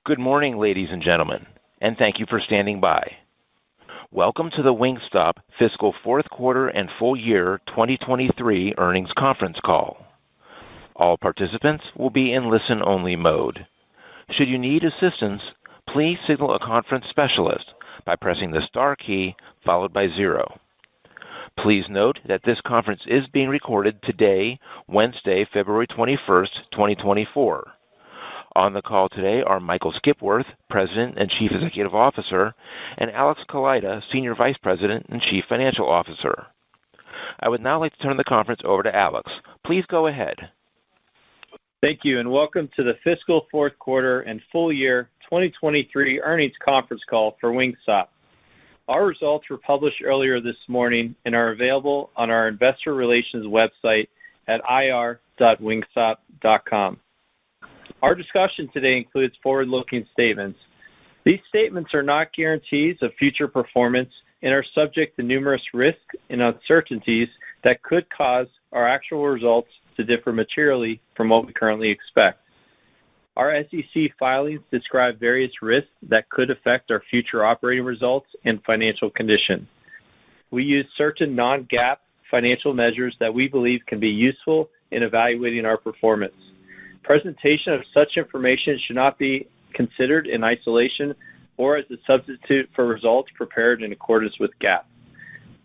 Good morning, ladies and gentlemen, and thank you for standing by. Welcome to the Wingstop fiscal fourth quarter and full year 2023 earnings conference call. All participants will be in listen-only mode. Should you need assistance, please signal a conference specialist by pressing the star key followed by 0. Please note that this conference is being recorded today, Wednesday, February 21st, 2024. On the call today are Michael Skipworth, President and Chief Executive Officer, and Alex Kaleida, Senior Vice President and Chief Financial Officer. I would now like to turn the conference over to Alex. Please go ahead. Thank you, and welcome to the fiscal fourth quarter and full year 2023 earnings conference call for Wingstop. Our results were published earlier this morning and are available on our investor relations website at ir.wingstop.com. Our discussion today includes forward-looking statements. These statements are not guarantees of future performance and are subject to numerous risks and uncertainties that could cause our actual results to differ materially from what we currently expect. Our SEC filings describe various risks that could affect our future operating results and financial condition. We use certain non-GAAP financial measures that we believe can be useful in evaluating our performance. Presentation of such information should not be considered in isolation or as a substitute for results prepared in accordance with GAAP.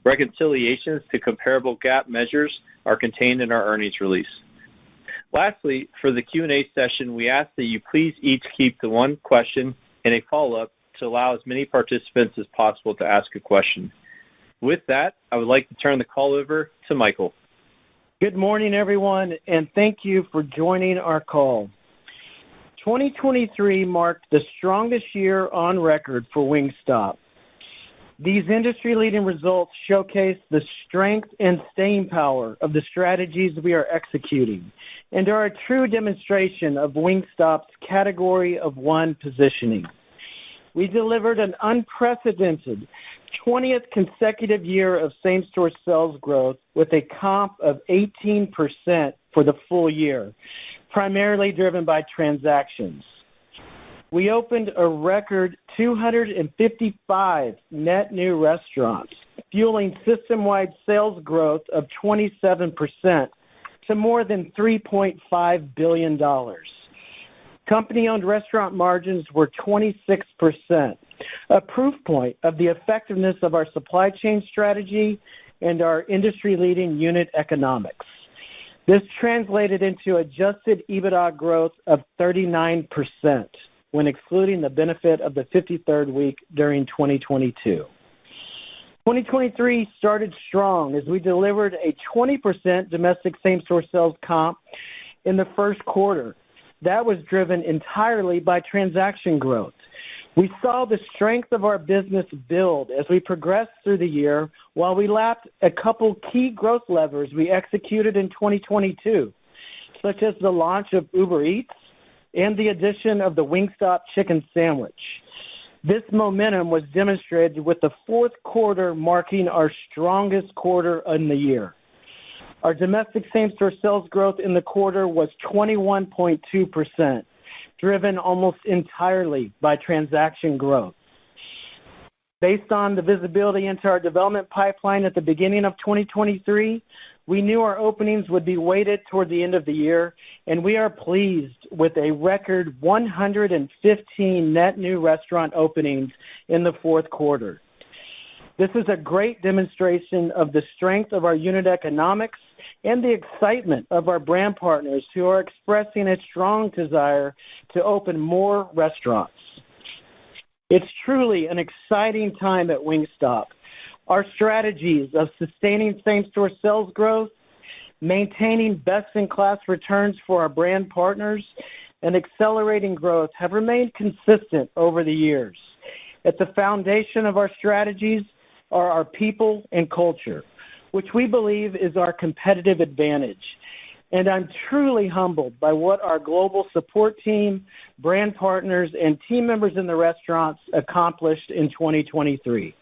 Reconciliations to comparable GAAP measures are contained in our earnings release. Lastly, for the Q&A session, we ask that you please each keep to one question and a follow-up to allow as many participants as possible to ask a question. With that, I would like to turn the call over to Michael. Good morning, everyone, and thank you for joining our call. 2023 marked the strongest year on record for Wingstop. These industry-leading results showcase the strength and staying power of the strategies we are executing and are a true demonstration of Wingstop's category of one positioning. We delivered an unprecedented 20th consecutive year of same-store sales growth with a comp of 18% for the full year, primarily driven by transactions. We opened a record 255 net new restaurants, fueling system-wide sales growth of 27% to more than $3.5 billion. Company-owned restaurant margins were 26%, a proof point of the effectiveness of our supply chain strategy and our industry-leading unit economics. This translated into adjusted EBITDA growth of 39% when excluding the benefit of the 53rd week during 2022. 2023 started strong as we delivered a 20% domestic same-store sales comp in the first quarter. That was driven entirely by transaction growth. We saw the strength of our business build as we progressed through the year while we lapped a couple key growth levers we executed in 2022, such as the launch of Uber Eats and the addition of the Wingstop chicken sandwich. This momentum was demonstrated with the fourth quarter marking our strongest quarter in the year. Our domestic same-store sales growth in the quarter was 21.2%, driven almost entirely by transaction growth. Based on the visibility into our development pipeline at the beginning of 2023, we knew our openings would be weighted toward the end of the year, and we are pleased with a record 115 net new restaurant openings in the fourth quarter. This is a great demonstration of the strength of our unit economics and the excitement of our brand partners who are expressing a strong desire to open more restaurants. It's truly an exciting time at Wingstop. Our strategies of sustaining same-store sales growth, maintaining best-in-class returns for our brand partners, and accelerating growth have remained consistent over the years. At the foundation of our strategies are our people and culture, which we believe is our competitive advantage. And I'm truly humbled by what our global support team, brand partners, and team members in the restaurants accomplished in 2023.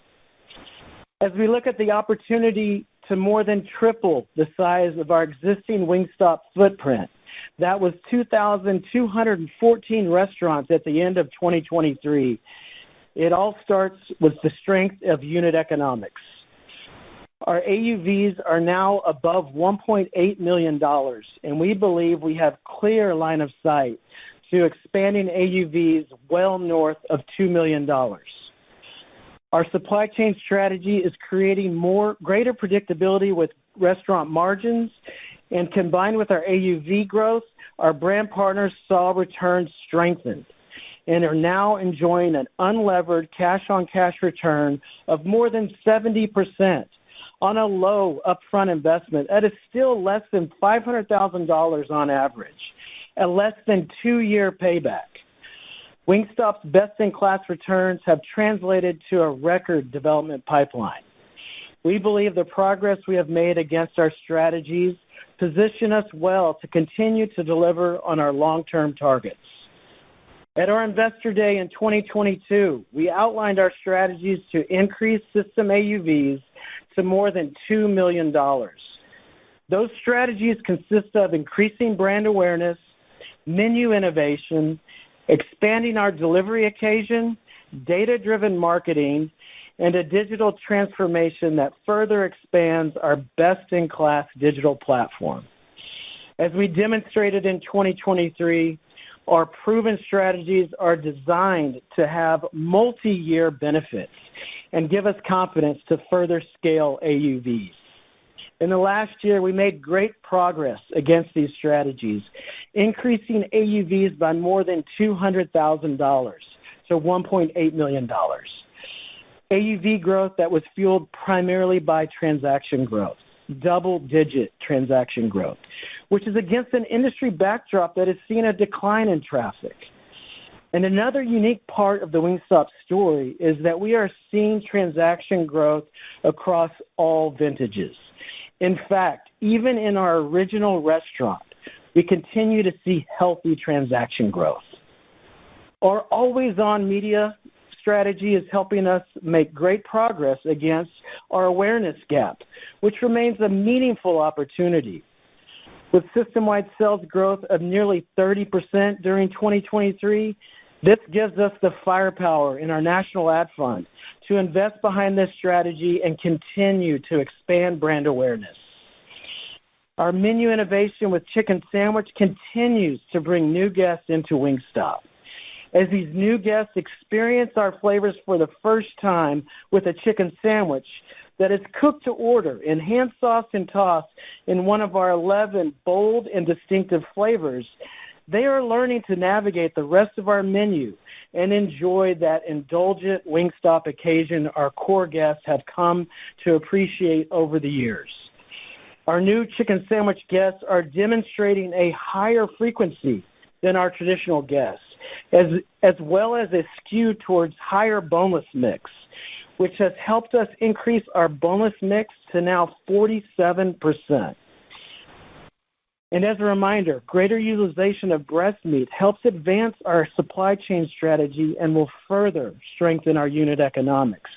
As we look at the opportunity to more than triple the size of our existing Wingstop footprint That was 2,214 restaurants at the end of 2023. It all starts with the strength of unit economics. Our AUVs are now above $1.8 million, and we believe we have clear line of sight to expanding AUVs well north of $2 million. Our supply chain strategy is creating greater predictability with restaurant margins, and combined with our AUV growth, our brand partners saw returns strengthened and are now enjoying an unlevered cash-on-cash return of more than 70% on a low upfront investment that is still less than $500,000 on average, a less than 2-year payback. Wingstop's best-in-class returns have translated to a record development pipeline. We believe the progress we have made against our strategies position us well to continue to deliver on our long-term targets. At our Investor Day in 2022, we outlined our strategies to increase system AUVs to more than $2 million. Those strategies consist of increasing brand awareness, menu innovation, expanding our delivery occasion, data-driven marketing, and a digital transformation that further expands our best-in-class digital platform. As we demonstrated in 2023, our proven strategies are designed to have multi-year benefits and give us confidence to further scale AUVs. In the last year, we made great progress against these strategies, increasing AUVs by more than $200,000 to $1.8 million. AUV growth that was fueled primarily by transaction growth, double-digit transaction growth, which is against an industry backdrop that has seen a decline in traffic. And another unique part of the Wingstop story is that we are seeing transaction growth across all vintages. In fact, even in our original restaurant, we continue to see healthy transaction growth. Our always-on media strategy is helping us make great progress against our awareness gap, which remains a meaningful opportunity. With system-wide sales growth of nearly 30% during 2023, this gives us the firepower in our national ad fund to invest behind this strategy and continue to expand brand awareness. Our menu innovation with chicken sandwich continues to bring new guests into Wingstop. As these new guests experience our flavors for the first time with a chicken sandwich that is cooked to order and hand-sauced and tossed in one of our 11 bold and distinctive flavors, they are learning to navigate the rest of our menu and enjoy that indulgent Wingstop occasion our core guests have come to appreciate over the years. Our new chicken sandwich guests are demonstrating a higher frequency than our traditional guests, as well as a skew towards higher boneless mix, which has helped us increase our boneless mix to now 47%. And as a reminder, greater utilization of breast meat helps advance our supply chain strategy and will further strengthen our unit economics.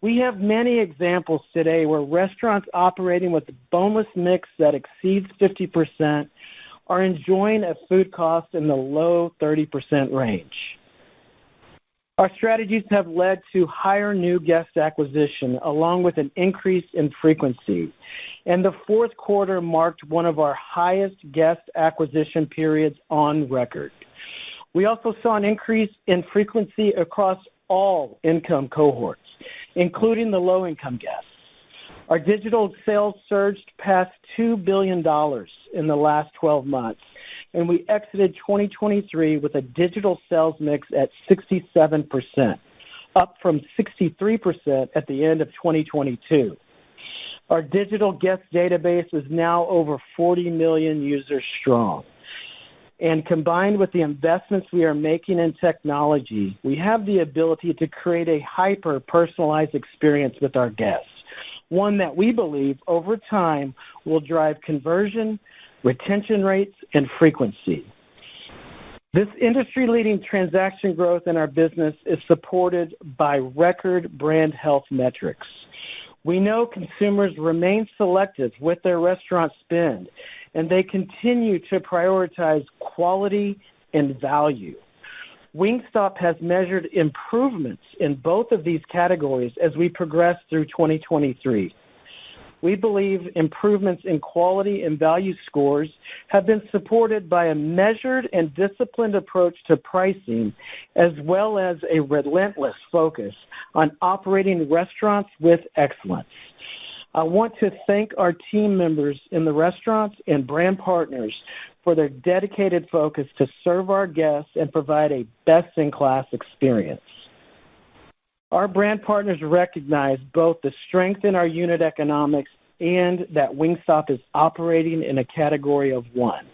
We have many examples today where restaurants operating with a boneless mix that exceeds 50% are enjoying a food cost in the low 30% range. Our strategies have led to higher new guest acquisition, along with an increase in frequency. And the fourth quarter marked one of our highest guest acquisition periods on record. We also saw an increase in frequency across all income cohorts, including the low-income guests. Our digital sales surged past $2 billion in the last 12 months, and we exited 2023 with a digital sales mix at 67%, up from 63% at the end of 2022. Our digital guest database is now over 40 million users strong. And combined with the investments we are making in technology, we have the ability to create a hyper-personalized experience with our guests, one that we believe over time will drive conversion, retention rates, and frequency. This industry-leading transaction growth in our business is supported by record brand health metrics. We know consumers remain selective with their restaurant spend, and they continue to prioritize quality and value. Wingstop has measured improvements in both of these categories as we progress through 2023. We believe improvements in quality and value scores have been supported by a measured and disciplined approach to pricing, as well as a relentless focus on operating restaurants with excellence. I want to thank our team members in the restaurants and brand partners for their dedicated focus to serve our guests and provide a best-in-class experience. Our brand partners recognize both the strength in our unit economics and that Wingstop is operating in a category of one.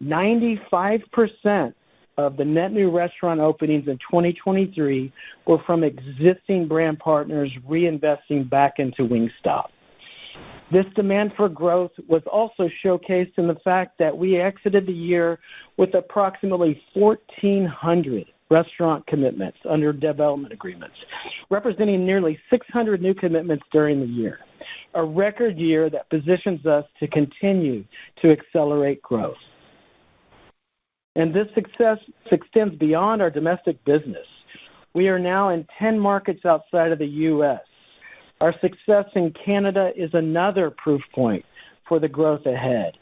95% of the net new restaurant openings in 2023 were from existing brand partners reinvesting back into Wingstop. This demand for growth was also showcased in the fact that we exited the year with approximately 1,400 restaurant commitments under development agreements, representing nearly 600 new commitments during the year, a record year that positions us to continue to accelerate growth. And this success extends beyond our domestic business. We are now in 10 markets outside of the U.S. Our success in Canada is another proof point for the growth ahead.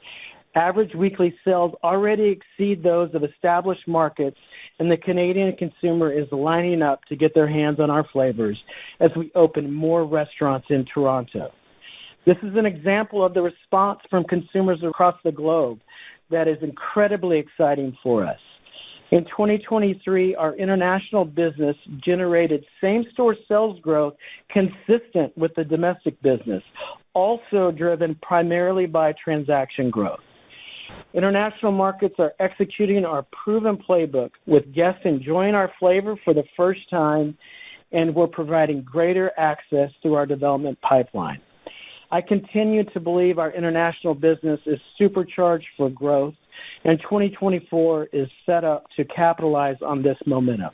Average weekly sales already exceed those of established markets, and the Canadian consumer is lining up to get their hands on our flavors as we open more restaurants in Toronto. This is an example of the response from consumers across the globe that is incredibly exciting for us. In 2023, our international business generated same-store sales growth consistent with the domestic business, also driven primarily by transaction growth. International markets are executing our proven playbook with guests enjoying our flavor for the first time, and we're providing greater access through our development pipeline. I continue to believe our international business is supercharged for growth, and 2024 is set up to capitalize on this momentum.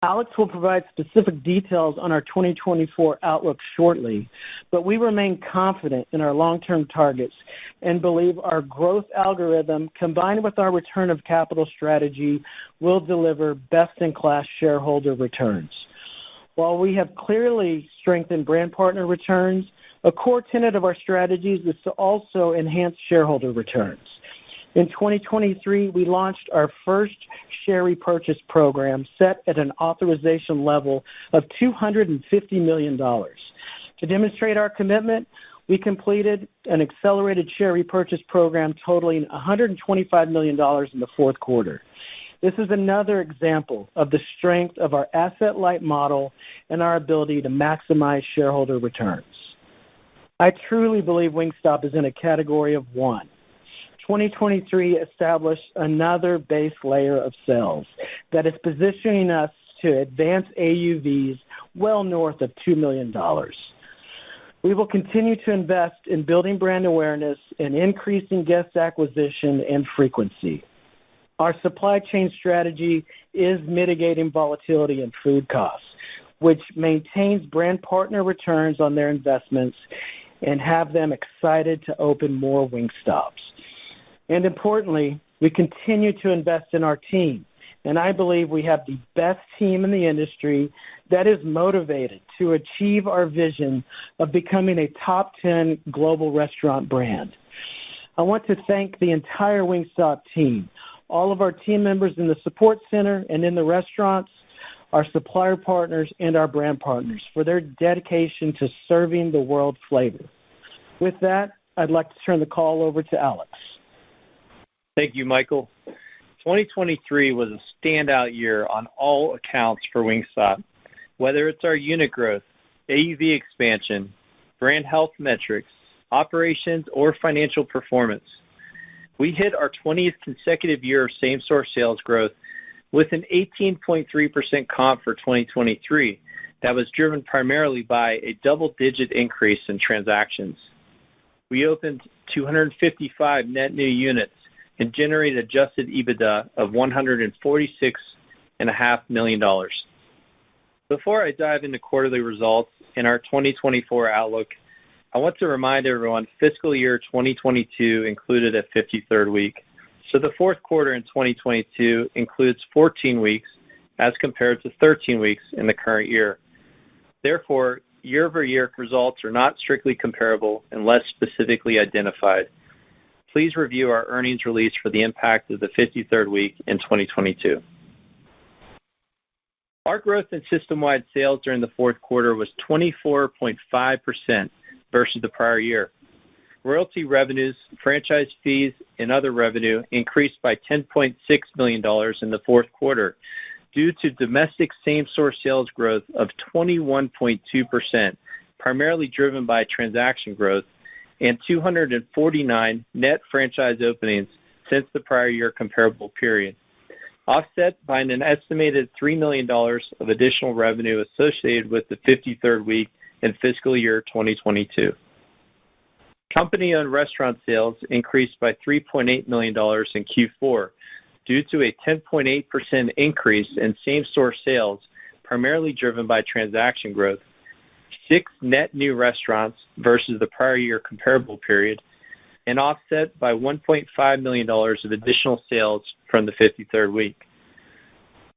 Alex will provide specific details on our 2024 outlook shortly, but we remain confident in our long-term targets and believe our growth algorithm, combined with our return of capital strategy, will deliver best-in-class shareholder returns. While we have clearly strengthened brand partner returns, a core tenet of our strategies is to also enhance shareholder returns. In 2023, we launched our first share repurchase program set at an authorization level of $250 million. To demonstrate our commitment, we completed an accelerated share repurchase program totaling $125 million in the fourth quarter. This is another example of the strength of our asset-light model and our ability to maximize shareholder returns. I truly believe Wingstop is in a category of one. 2023 established another base layer of sales that is positioning us to advance AUVs well north of $2 million. We will continue to invest in building brand awareness and increasing guest acquisition and frequency. Our supply chain strategy is mitigating volatility in food costs, which maintains brand partner returns on their investments and have them excited to open more Wingstops. And importantly, we continue to invest in our team, and I believe we have the best team in the industry that is motivated to achieve our vision of becoming a top 10 global restaurant brand. I want to thank the entire Wingstop team, all of our team members in the support center and in the restaurants, our supplier partners, and our brand partners for their dedication to serving the world flavor. With that, I'd like to turn the call over to Alex. Thank you, Michael. 2023 was a standout year on all accounts for Wingstop, whether it's our unit growth, AUV expansion, brand health metrics, operations, or financial performance. We hit our 20th consecutive year of same-store sales growth with an 18.3% comp for 2023 that was driven primarily by a double-digit increase in transactions. We opened 255 net new units and generated adjusted EBITDA of $146.5 million. Before I dive into quarterly results and our 2024 outlook, I want to remind everyone fiscal year 2022 included a 53rd week. So the fourth quarter in 2022 includes 14 weeks as compared to 13 weeks in the current year. Therefore, year-over-year results are not strictly comparable unless specifically identified. Please review our earnings release for the impact of the 53rd week in 2022. Our growth in system-wide sales during the fourth quarter was 24.5% versus the prior year. Royalty revenues, franchise fees, and other revenue increased by $10.6 million in the fourth quarter due to domestic same-store sales growth of 21.2%, primarily driven by transaction growth, and 249 net franchise openings since the prior year comparable period, offset by an estimated $3 million of additional revenue associated with the 53rd week in fiscal year 2022. Company-owned restaurant sales increased by $3.8 million in Q4 due to a 10.8% increase in same-store sales, primarily driven by transaction growth, 6 net new restaurants versus the prior year comparable period, and offset by $1.5 million of additional sales from the 53rd week.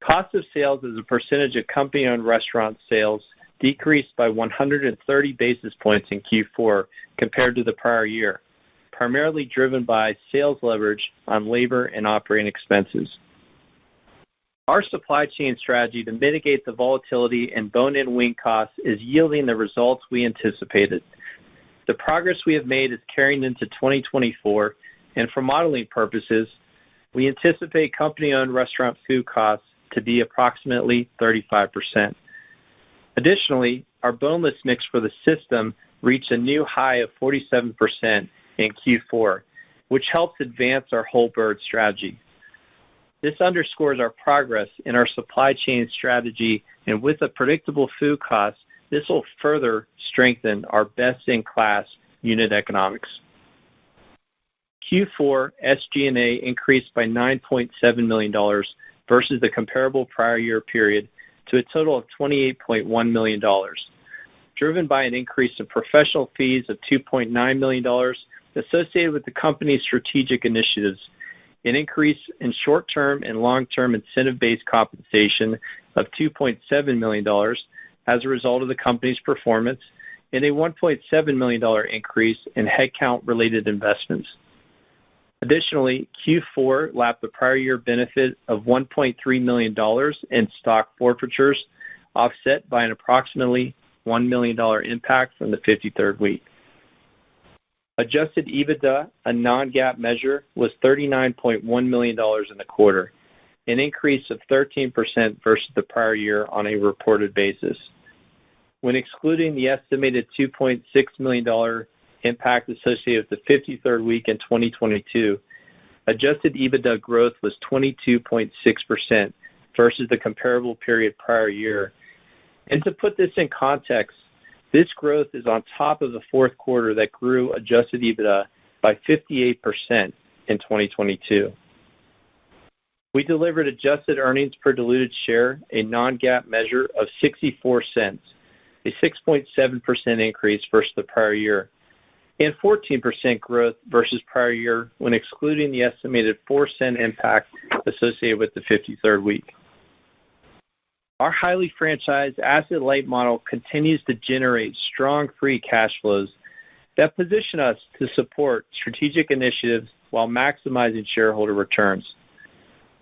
Cost of sales as a percentage of company-owned restaurant sales decreased by 130 basis points in Q4 compared to the prior year, primarily driven by sales leverage on labor and operating expenses. Our supply chain strategy to mitigate the volatility in bone-in wing costs is yielding the results we anticipated. The progress we have made is carrying into 2024, and for modeling purposes, we anticipate company-owned restaurant food costs to be approximately 35%. Additionally, our boneless mix for the system reached a new high of 47% in Q4, which helps advance our whole bird strategy. This underscores our progress in our supply chain strategy, and with a predictable food cost, this will further strengthen our best-in-class unit economics. Q4 SG&A increased by $9.7 million versus the comparable prior year period to a total of $28.1 million, driven by an increase in professional fees of $2.9 million associated with the company's strategic initiatives, an increase in short-term and long-term incentive-based compensation of $2.7 million as a result of the company's performance, and a $1.7 million increase in headcount-related investments. Additionally, Q4 lapped the prior year benefit of $1.3 million in stock forfeitures, offset by an approximately $1 million impact from the 53rd week. Adjusted EBITDA, a non-GAAP measure, was $39.1 million in the quarter, an increase of 13% versus the prior year on a reported basis. When excluding the estimated $2.6 million impact associated with the 53rd week in 2022, adjusted EBITDA growth was 22.6% versus the comparable period prior year. And to put this in context, this growth is on top of the fourth quarter that grew adjusted EBITDA by 58% in 2022. We delivered adjusted earnings per diluted share, a non-GAAP measure of 64 cents, a 6.7% increase versus the prior year, and 14% growth versus prior year when excluding the estimated 4-cent impact associated with the 53rd week. Our highly franchised asset-light model continues to generate strong free cash flows that position us to support strategic initiatives while maximizing shareholder returns.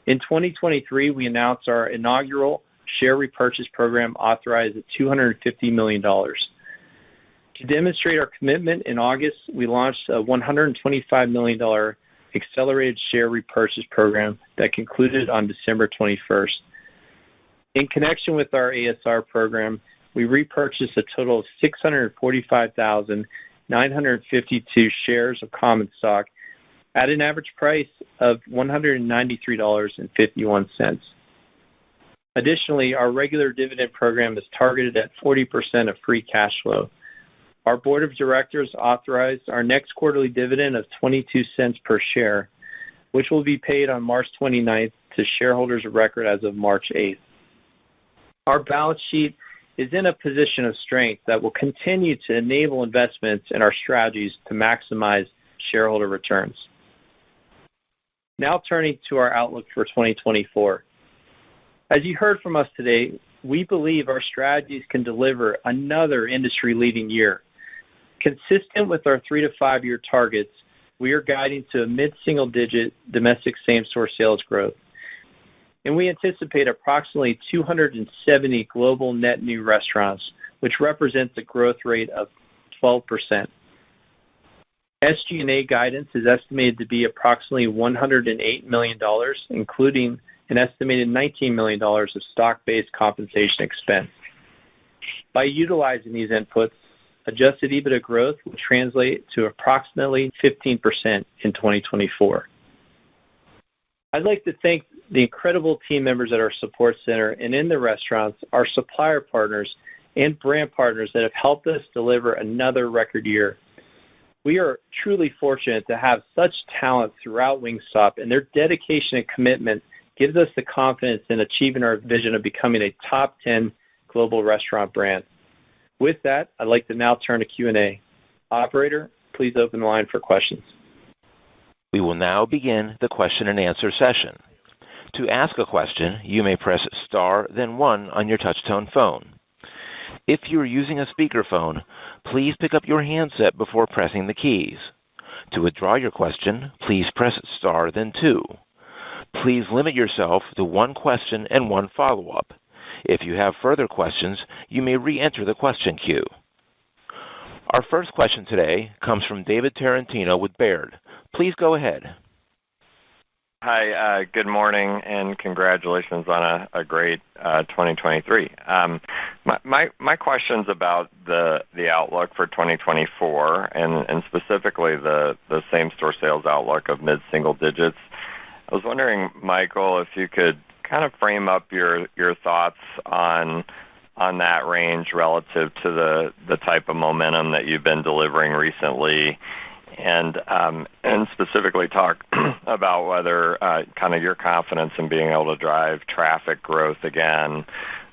In 2023, we announced our inaugural share repurchase program authorized at $250 million. To demonstrate our commitment, in August, we launched a $125 million accelerated share repurchase program that concluded on December 21st. In connection with our ASR program, we repurchased a total of 645,952 shares of common stock at an average price of $193.51. Additionally, our regular dividend program is targeted at 40% of free cash flow. Our board of directors authorized our next quarterly dividend of 22 cents per share, which will be paid on March 29th to shareholders of record as of March 8th. Our balance sheet is in a position of strength that will continue to enable investments in our strategies to maximize shareholder returns. Now turning to our outlook for 2024. As you heard from us today, we believe our strategies can deliver another industry-leading year. Consistent with our 3 to 5 year targets, we are guiding to a mid-single-digit domestic same-store sales growth. And we anticipate approximately 270 global net new restaurants, which represents a growth rate of 12%. SG&A guidance is estimated to be approximately $108 million, including an estimated $19 million of stock-based compensation expense. By utilizing these inputs, adjusted EBITDA growth will translate to approximately 15% in 2024. I'd like to thank the incredible team members at our support center and in the restaurants, our supplier partners, and brand partners that have helped us deliver another record year. We are truly fortunate to have such talent throughout Wingstop, and their dedication and commitment gives us the confidence in achieving our vision of becoming a top 10 global restaurant brand. With that, I'd like to now turn to Q&A. Operator, please open the line for questions. We will now begin the question and answer session. To ask a question, you may press star, then 1 on your touch-tone phone. If you are using a speakerphone, please pick up your handset before pressing the keys. To withdraw your question, please press star, then 2. Please limit yourself to 1 question and 1 follow-up. If you have further questions, you may re-enter the question queue. Our first question today comes from David Tarantino with Baird. Please go ahead. Hi, good morning, and congratulations on a great 2023. My question's about the outlook for 2024, and specifically the same-store sales outlook of mid-single digits. I was wondering, Michael, if you could kind of frame up your thoughts on that range relative to the type of momentum that you've been delivering recently, and specifically talk about whether kind of your confidence in being able to drive traffic growth again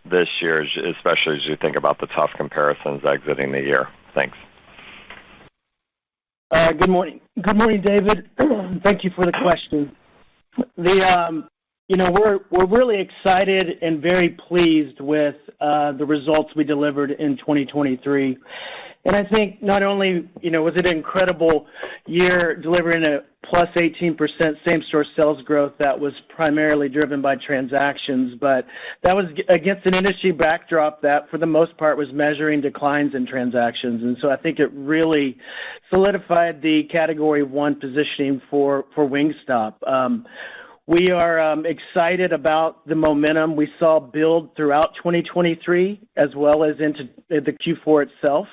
this year, especially as you think about the tough comparisons exiting the year. Thanks. Good morning. Good morning, David. Thank you for the question. We're really excited and very pleased with the results we delivered in 2023. And I think not only, was it an incredible year delivering a plus 18% same-store sales growth that was primarily driven by transactions, but that was against an industry backdrop that, for the most part, was measuring declines in transactions. And so I think it really solidified the Category 1 positioning for Wingstop. We are excited about the momentum we saw build throughout 2023 as well as into the Q4 itself.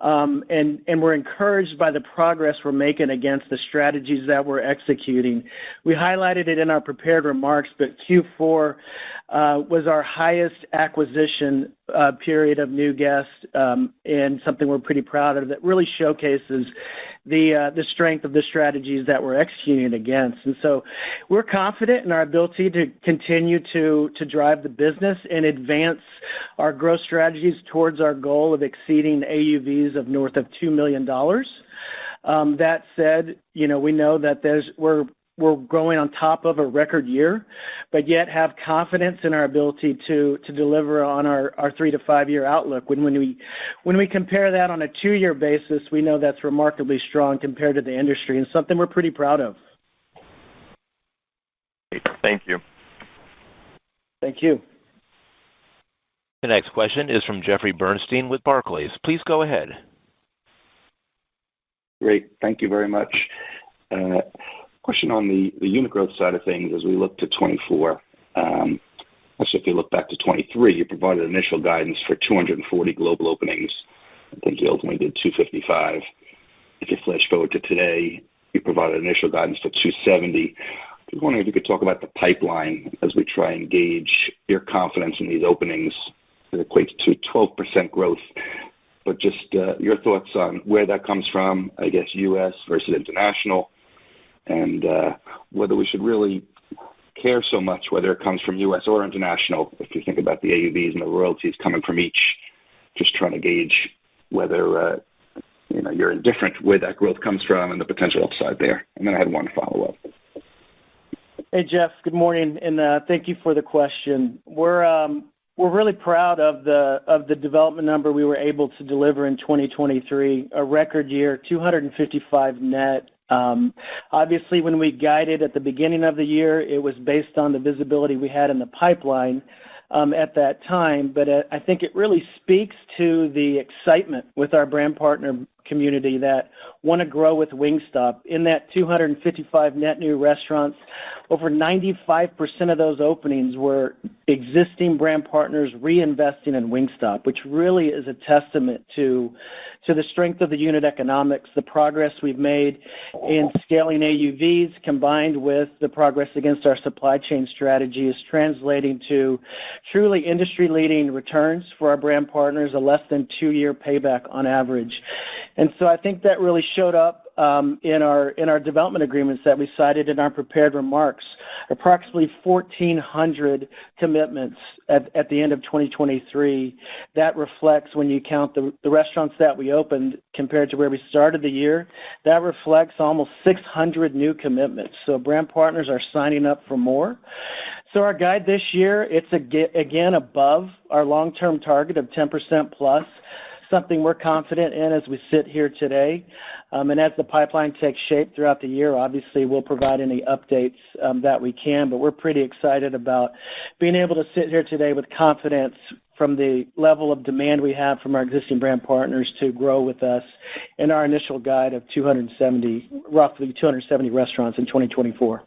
And we're encouraged by the progress we're making against the strategies that we're executing. We highlighted it in our prepared remarks, but Q4 was our highest acquisition period of new guests, and something we're pretty proud of that really showcases the strength of the strategies that we're executing against. And so we're confident in our ability to continue to drive the business and advance our growth strategies towards our goal of exceeding AUVs of north of $2 million. That said, we know that we're growing on top of a record year, but yet have confidence in our ability to deliver on our 3 to 5 year outlook. When we compare that on a 2-year basis, we know that's remarkably strong compared to the industry and something we're pretty proud of. Thank you. Thank you. The next question is from Jeffrey Bernstein with Barclays. Please go ahead. Great. Thank you very much. Question on the unit growth side of things as we look to 24. Also, if you look back to 23, you provided initial guidance for 240 global openings. I think you ultimately did 255. If you flash forward to today, you provided initial guidance for 270. I was wondering if you could talk about the pipeline as we try and gauge your confidence in these openings. It equates to 12% growth, but just your thoughts on where that comes from, I guess, U.S. versus international, and whether we should really care so much whether it comes from U.S. or international if you think about the AUVs and the royalties coming from each. just trying to gauge whether you're indifferent where that growth comes from and the potential upside there. And then I had one follow-up. Hey, Jeff. Good morning, and thank you for the question. We're really proud of the development number we were able to deliver in 2023, a record year, 255 net. Obviously, when we guided at the beginning of the year, it was based on the visibility we had in the pipeline at that time. But I think it really speaks to the excitement with our brand partner community that want to grow with Wingstop. In that 255 net new restaurants, over 95% of those openings were existing brand partners reinvesting in Wingstop, which really is a testament to the strength of the unit economics, the progress we've made in scaling AUVs, combined with the progress against our supply chain strategy, is translating to truly industry-leading returns for our brand partners, a less than 2-year payback on average. And so I think that really showed up in our development agreements that we cited in our prepared remarks. Approximately 1,400 commitments at the end of 2023. That reflects, when you count the restaurants that we opened compared to where we started the year, that reflects almost 600 new commitments. So brand partners are signing up for more. So our guide this year, it's again above our long-term target of 10% plus, something we're confident in as we sit here today. And as the pipeline takes shape throughout the year, obviously we'll provide any updates that we can, but we're pretty excited about being able to sit here today with confidence from the level of demand we have from our existing brand partners to grow with us in our initial guide of roughly 270 restaurants in 2024.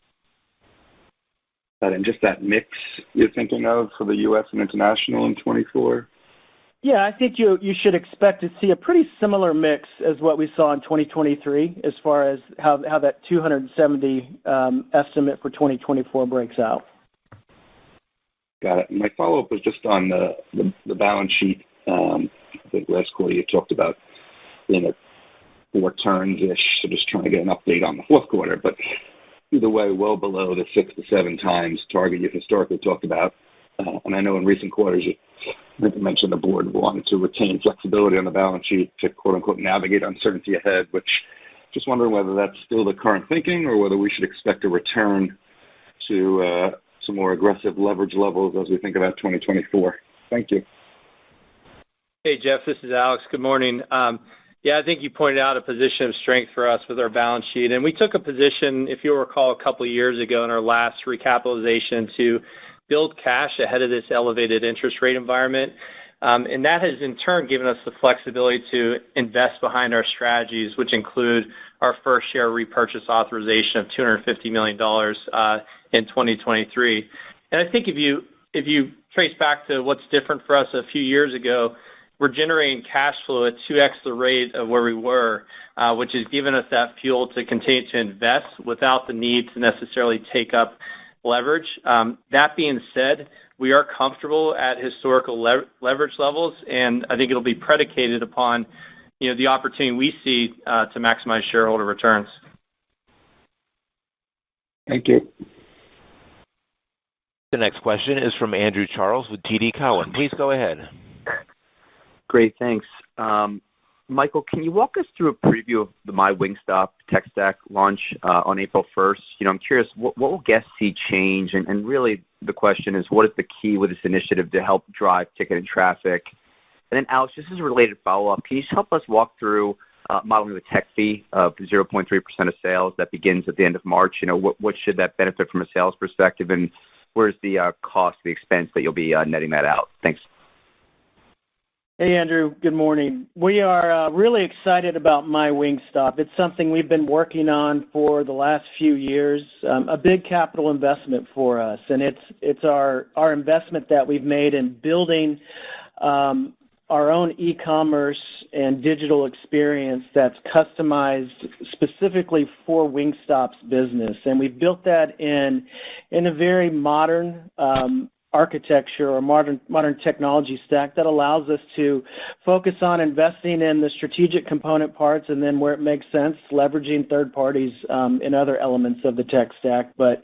And just that mix you're thinking of for the U.S. and international in 24? Yeah, I think you should expect to see a pretty similar mix as what we saw in 2023 as far as how that 270 estimate for 2024 breaks out. Got it. My follow-up was just on the balance sheet. I think last quarter you talked about being at 4 turns-ish, so just trying to get an update on the fourth quarter. But either way, well below the 6 to 7 times target you've historically talked about. And I know in recent quarters you mentioned the board wanted to retain flexibility on the balance sheet to quote-unquote navigate uncertainty ahead, which just wondering whether that's still the current thinking or whether we should expect a return to some more aggressive leverage levels as we think about 2024. Thank you. Hey, Jeff, this is Alex. Good morning. Yeah, I think you pointed out a position of strength for us with our balance sheet. And we took a position, if you'll recall, a couple of years ago in our last recapitalization to build cash ahead of this elevated interest rate environment. And that has in turn given us the flexibility to invest behind our strategies, which include our first share repurchase authorization of $250 million in 2023. And I think if you trace back to what's different for us a few years ago, we're generating cash flow at 2x the rate of where we were, which has given us that fuel to continue to invest without the need to necessarily take up leverage. That being said, we are comfortable at historical leverage levels, and I think it'll be predicated upon the opportunity we see to maximize shareholder returns. Thank you. The next question is from Andrew Charles with TD Cowen. Please go ahead. Great, thanks. Michael, can you walk us through a preview of the My Wingstop tech stack launch on April 1st? I'm curious, what will guests see change? And really the question is, what is the key with this initiative to help drive ticket and traffic? And then, Alex, just as a related follow-up, can you just help us walk through modeling the tech fee of 0.3% of sales that begins at the end of March? What should that benefit from a sales perspective? And where's the cost, the expense that you'll be netting that out? Thanks. Hey, Andrew. Good morning. We are really excited about My Wingstop. It's something we've been working on for the last few years, a big capital investment for us. And it's our investment that we've made in building our own e-commerce and digital experience that's customized specifically for Wingstop's business. And we've built that in a very modern architecture or modern technology stack that allows us to focus on investing in the strategic component parts, and then where it makes sense, leveraging third parties in other elements of the tech stack. But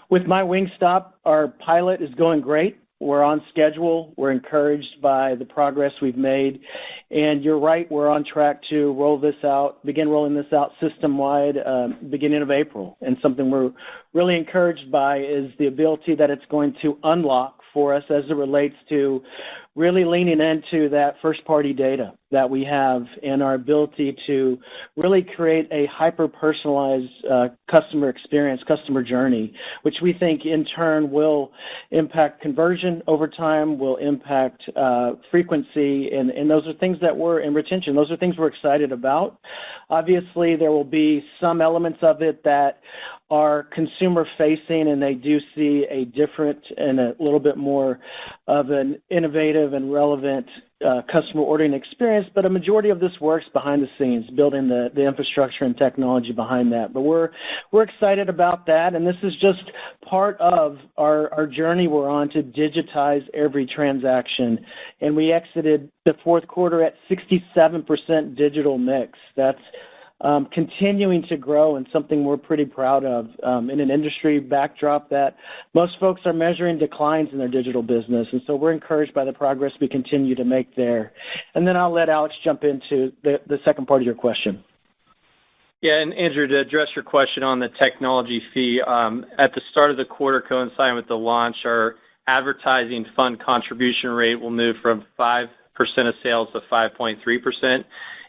with My Wingstop, our pilot is going great. We're on schedule. We're encouraged by the progress we've made. And you're right, we're on track to begin rolling this out system-wide beginning of April. And something we're really encouraged by is the ability that it's going to unlock for us as it relates to really leaning into that first-party data that we have and our ability to really create a hyper-personalized customer experience, customer journey, which we think in turn will impact conversion over time, will impact frequency, and those are things that we're in retention. Those are things we're excited about. Obviously, there will be some elements of it that are consumer-facing, and they do see a different and a little bit more of an innovative and relevant customer ordering experience, but a majority of this works behind the scenes, building the infrastructure and technology behind that. But we're excited about that, and this is just part of our journey we're on to digitize every transaction. And we exited the fourth quarter at 67% digital mix. That's continuing to grow and something we're pretty proud of in an industry backdrop that most folks are measuring declines in their digital business. And so we're encouraged by the progress we continue to make there. And then I'll let Alex jump into the second part of your question. Yeah, and Andrew, to address your question on the technology fee, at the start of the quarter coinciding with the launch, our advertising fund contribution rate will move from 5% of sales to 5.3%.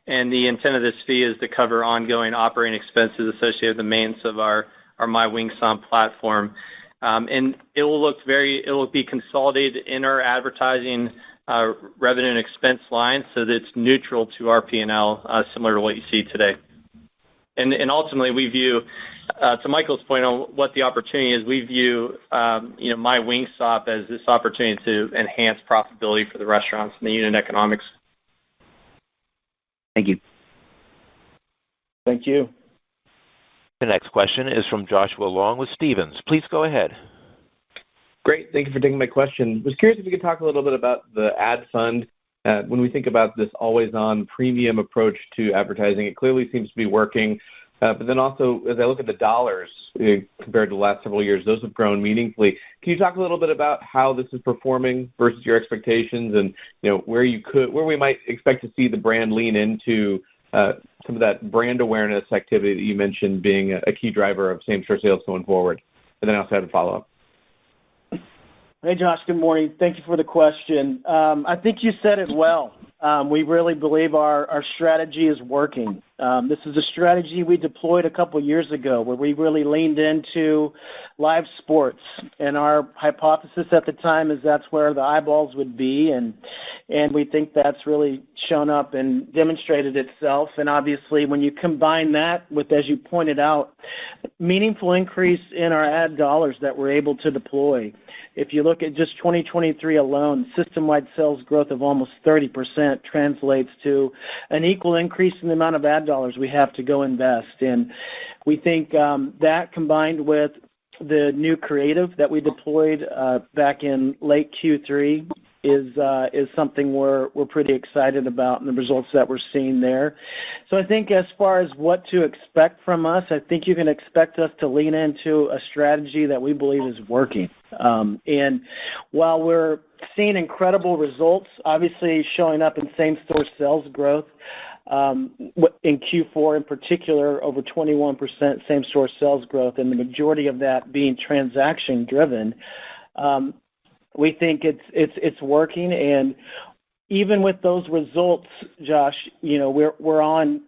And the intent of this fee is to cover ongoing operating expenses associated with the maintenance of our My Wingstop platform. And it will be consolidated in our advertising revenue and expense line so that it's neutral to our P&L, similar to what you see today. And ultimately, we view, to Michael's point on what the opportunity is, we view My Wingstop as this opportunity to enhance profitability for the restaurants and the unit economics. Thank you. Thank you. The next question is from Joshua Long with Stephens. Please go ahead. Great. Thank you for taking my question. I was curious if you could talk a little bit about the ad fund. When we think about this always-on premium approach to advertising, it clearly seems to be working. But then also, as I look at the dollars compared to the last several years, those have grown meaningfully. Can you talk a little bit about how this is performing versus your expectations, and where we might expect to see the brand lean into some of that brand awareness activity that you mentioned being a key driver of same-store sales going forward? And then I also have a follow-up. Hey, Josh. Good morning. Thank you for the question. I think you said it well. We really believe our strategy is working. This is a strategy we deployed a couple years ago where we really leaned into live sports. And our hypothesis at the time is that's where the eyeballs would be. And we think that's really shown up and demonstrated itself. And obviously, when you combine that with, as you pointed out, meaningful increase in our ad dollars that we're able to deploy. If you look at just 2023 alone, system-wide sales growth of almost 30% translates to an equal increase in the amount of ad dollars we have to go invest. And we think that combined with the new creative that we deployed back in late Q3 is something we're pretty excited about, and the results that we're seeing there. So I think as far as what to expect from us, I think you can expect us to lean into a strategy that we believe is working. And while we're seeing incredible results, obviously showing up in same-store sales growth, in Q4 in particular, over 21% same-store sales growth, and the majority of that being transaction-driven, we think it's working. And even with those results, Josh, we're on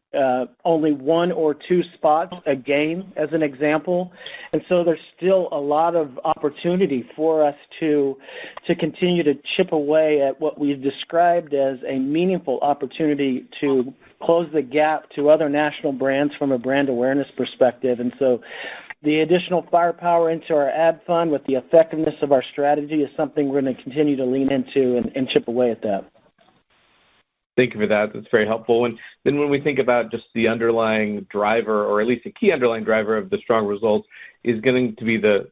only 1 or 2 spots a game, as an example, and so there's still a lot of opportunity for us to continue to chip away at what we've described as a meaningful opportunity to close the gap to other national brands from a brand awareness perspective. And so the additional firepower into our ad fund with the effectiveness of our strategy is something we're going to continue to lean into and chip away at that. Thank you for that. That's very helpful. And then when we think about just the underlying driver, or at least a key underlying driver of the strong results, is going to be the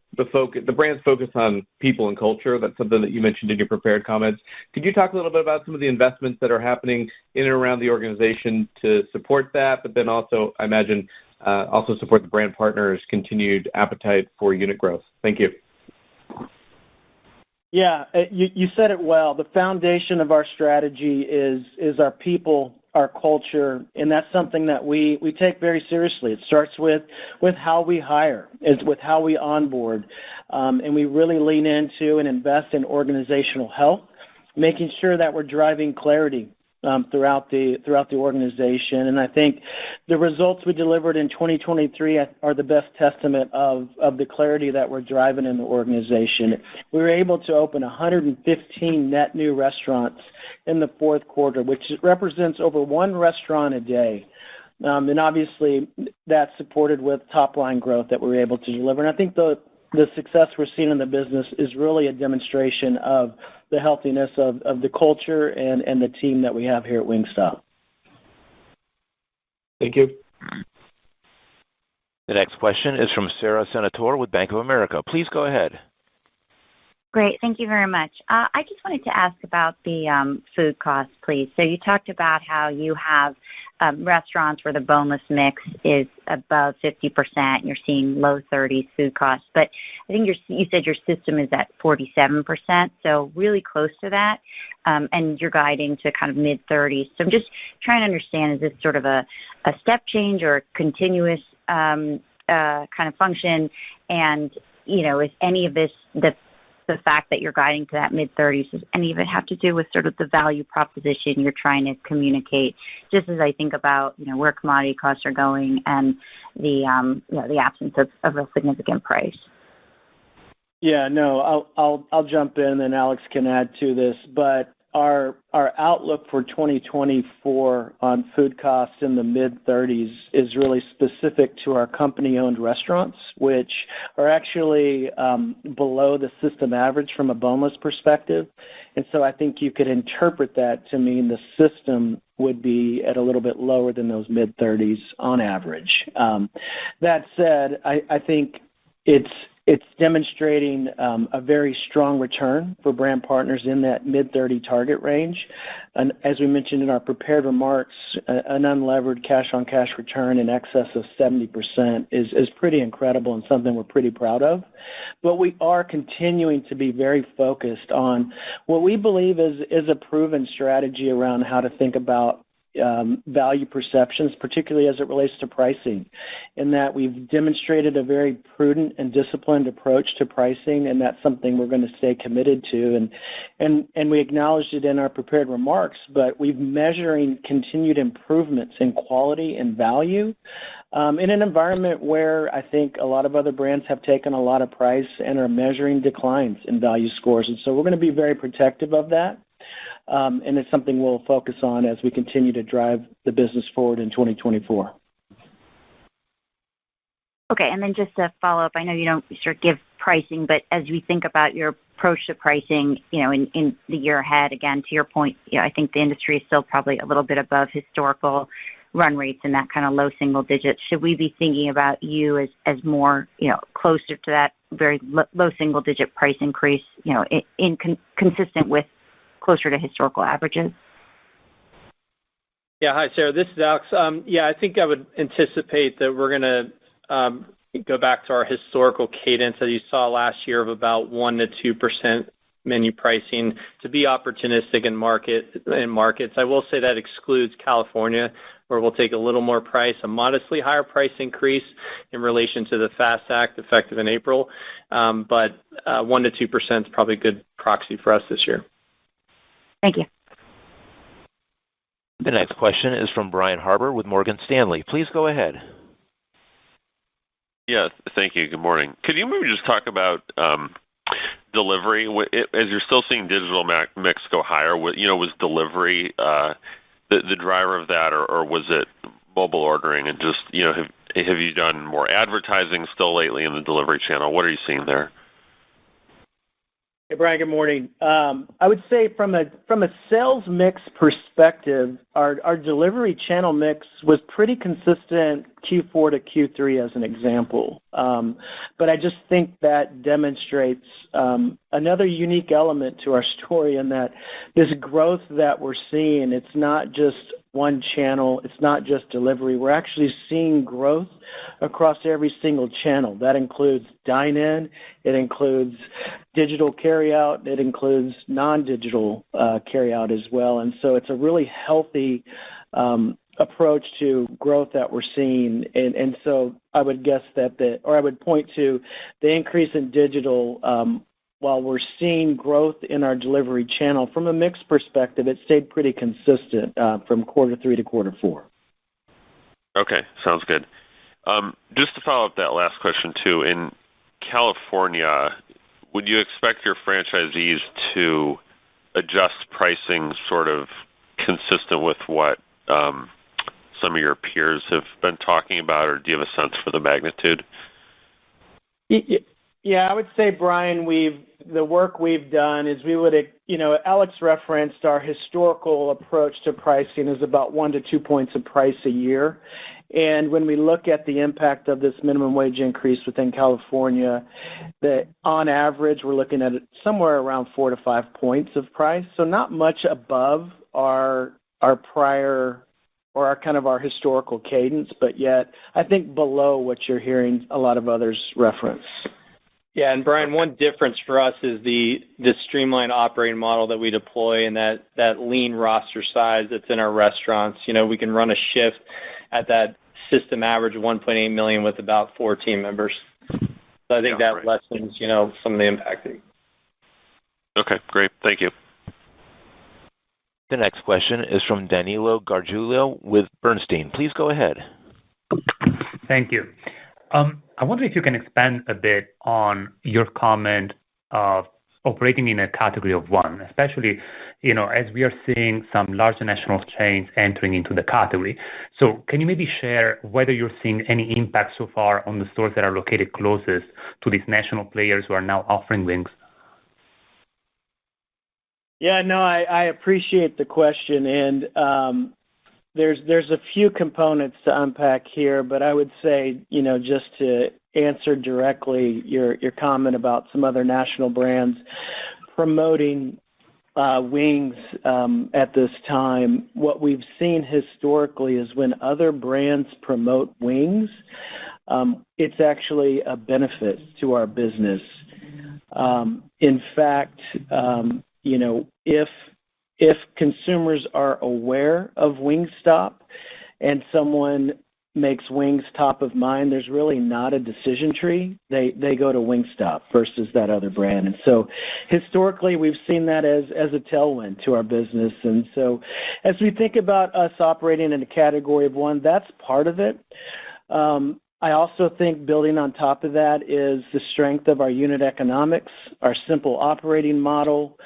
brand's focus on people and culture. That's something that you mentioned in your prepared comments. Could you talk a little bit about some of the investments that are happening in and around the organization to support that, but then also, I imagine, also support the brand partners' continued appetite for unit growth? Thank you. Yeah, you said it well. The foundation of our strategy is our people, our culture, and that's something that we take very seriously. It starts with how we hire, it's with how we onboard, and we really lean into and invest in organizational health, making sure that we're driving clarity throughout the organization. And I think the results we delivered in 2023 are the best testament of the clarity that we're driving in the organization. We were able to open 115 net new restaurants in the fourth quarter, which represents over one restaurant a day. And obviously that's supported with top line growth that we were able to deliver. And I think the success we're seeing in the business is really a demonstration of the healthiness of the culture and the team that we have here at Wingstop. Thank you. The next question is from Sara Senatore with Bank of America. Please go ahead. Great. Thank you very much. I just wanted to ask about the food costs, please. So you talked about how you have restaurants where the boneless mix is above 50%. You're seeing low 30s food costs. But I think you said your system is at 47%, so really close to that. And you're guiding to kind of mid-30s. So I'm just trying to understand, is this sort of a step change or a continuous kind of function? And, is any of this, the fact that you're guiding to that mid-30s, does any of it have to do with sort of the value proposition you're trying to communicate? Just as I think about, where commodity costs are going and the absence of a significant price. Yeah, no, I'll jump in and then Alex can add to this. But our outlook for 2024 on food costs in the mid-30s is really specific to our company-owned restaurants, which are actually below the system average from a boneless perspective. And so I think you could interpret that to mean the system would be at a little bit lower than those mid-30s on average. That said, I think it's demonstrating a very strong return for brand partners in that mid-30 target range. And as we mentioned in our prepared remarks, an unlevered cash-on-cash return in excess of 70% is pretty incredible and something we're pretty proud of. But we are continuing to be very focused on what we believe is a proven strategy around how to think about value perceptions, particularly as it relates to pricing, in that we've demonstrated a very prudent and disciplined approach to pricing, and that's something we're going to stay committed to. And we acknowledged it in our prepared remarks, but we've measuring continued improvements in quality and value in an environment where I think a lot of other brands have taken a lot of price and are measuring declines in value scores. And so we're going to be very protective of that. And it's something we'll focus on as we continue to drive the business forward in 2024. Okay, and then just to follow up, I know you don't sort of give pricing, but as we think about your approach to pricing, in the year ahead, again, to your point, I think the industry is still probably a little bit above historical run rates in that kind of low single digits. Should we be thinking about you as more, closer to that very low single digit price increase, consistent with closer to historical averages? Yeah, hi, Sarah. This is Alex. I think I would anticipate that we're going to go back to our historical cadence that you saw last year of about 1% to 2% menu pricing to be opportunistic in markets. I will say that excludes California, where we'll take a little more price, a modestly higher price increase in relation to the FAST Act effective in April. But 1% to 2% is probably a good proxy for us this year. Thank you. The next question is from Brian Harbour with Morgan Stanley. Please go ahead. Yes, thank you. Good morning. Could you maybe just talk about delivery? As you're still seeing digital mix go higher, was delivery the driver of that, or was it mobile ordering? And just, have you done more advertising still lately in the delivery channel? What are you seeing there? Hey, Brian, good morning. I would say from a sales mix perspective, our delivery channel mix was pretty consistent Q4 to Q3 as an example. But I just think that demonstrates another unique element to our story in that this growth that we're seeing, it's not just one channel. It's not just delivery. We're actually seeing growth across every single channel. That includes dine-in, it includes digital carryout, it includes non-digital carryout as well. And so it's a really healthy approach to growth that we're seeing. And so I would guess that I would point to the increase in digital. While we're seeing growth in our delivery channel, from a mix perspective, it stayed pretty consistent from quarter 3 to quarter 4. Okay, sounds good. Just to follow up that last question too, in California, would you expect your franchisees to adjust pricing sort of consistent with what some of your peers have been talking about, or do you have a sense for the magnitude? Yeah, I would say, Brian, the work we've done is we would, Alex referenced our historical approach to pricing is about 1 to 2 points of price a year. And when we look at the impact of this minimum wage increase within California, that on average, we're looking at somewhere around 4 to 5 points of price. So not much above our prior or our historical cadence, but yet I think below what you're hearing a lot of others reference. Yeah, and Brian, one difference for us is the streamlined operating model that we deploy and that lean roster size that's in our restaurants. We can run a shift at that system average of 1.8 million with about 4 team members. So I think that lessens, some of the impact. Okay, great. Thank you. The next question is from Danilo Gargiulo with Bernstein. Please go ahead. Thank you. I wonder if you can expand a bit on your comment of operating in a category of one, especially, as we are seeing some larger national chains entering into the category. So can you maybe share whether you're seeing any impact so far on the stores that are located closest to these national players who are now offering wings? Yeah, no, I appreciate the question, and there's a few components to unpack here, but I would say, just to answer directly your comment about some other national brands promoting wings at this time, what we've seen historically is when other brands promote wings, it's actually a benefit to our business. In fact, if consumers are aware of Wingstop and someone makes wings top of mind, there's really not a decision tree. They go to Wingstop versus that other brand. And so historically, we've seen that as a tailwind to our business. And so as we think about us operating in a category of one, that's part of it. I also think building on top of that is the strength of our unit economics, our simple operating model.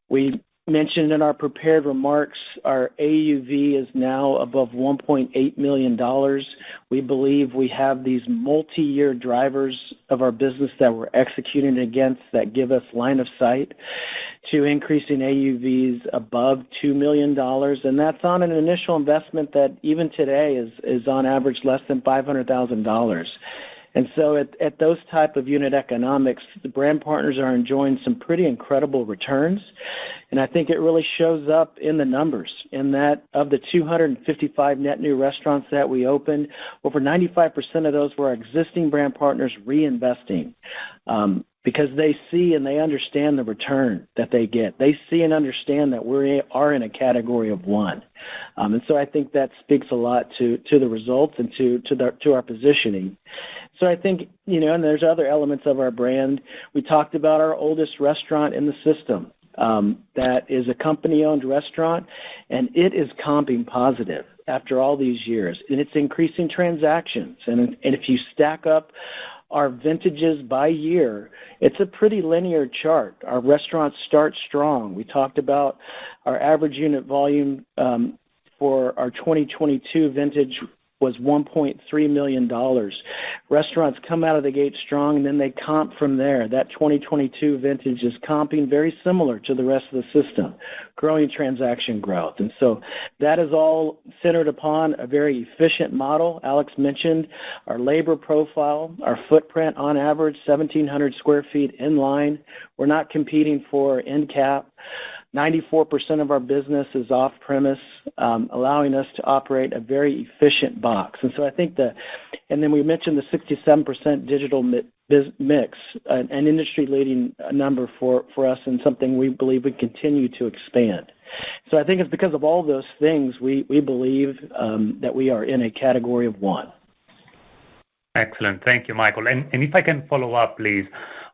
We mentioned in our prepared remarks, our AUV is now above $1.8 million. We believe we have these multi-year drivers of our business that we're executing against that give us line of sight to increasing AUVs above $2 million. And that's on an initial investment that even today is on average less than $500,000. And so at those type of unit economics, the brand partners are enjoying some pretty incredible returns. And I think it really shows up in the numbers in that of the 255 net new restaurants that we opened, over 95% of those were our existing brand partners reinvesting because they see and they understand the return that they get. They see and understand that we are in a category of one. And so I think that speaks a lot to the results and to our positioning. So I think, and there's other elements of our brand. We talked about our oldest restaurant in the system. That is a company-owned restaurant, and it is comping positive after all these years. And it's increasing transactions. And if you stack up our vintages by year, it's a pretty linear chart. Our restaurants start strong. We talked about our average unit volume for our 2022 vintage was $1.3 million. Restaurants come out of the gate strong, and then they comp from there. That 2022 vintage is comping very similar to the rest of the system, growing transaction growth. And so that is all centered upon a very efficient model. Alex mentioned our labor profile, our footprint on average, 1,700 square feet in line. We're not competing for end cap. 94% of our business is off-premise, allowing us to operate a very efficient box. And so I think and then we mentioned the 67% digital mix, an industry-leading number for us and something we believe we continue to expand. So I think it's because of all those things we believe that we are in a category of one. Excellent. Thank you, Michael. And if I can follow up, please,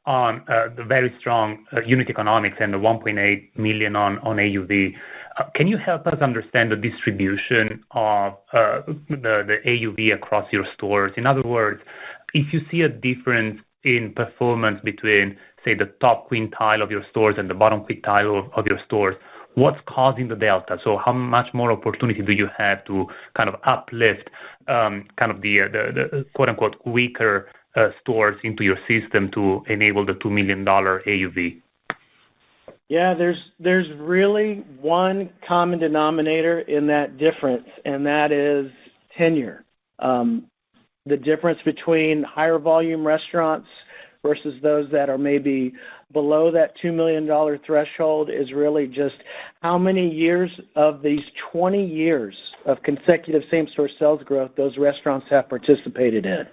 on the very strong unit economics and the 1.8 million on AUV. Can you help us understand the distribution of the AUV across your stores? In other words, if you see a difference in performance between, say, the top quintile of your stores and the bottom quintile of your stores, what's causing the delta? So how much more opportunity do you have to kind of uplift kind of the quote-unquote weaker stores into your system to enable the $2 million AUV? Yeah, there's really one common denominator in that difference, and that is tenure. The difference between higher volume restaurants versus those that are maybe below that $2 million threshold is really just how many years of these 20 years of consecutive same-store sales growth those restaurants have participated in.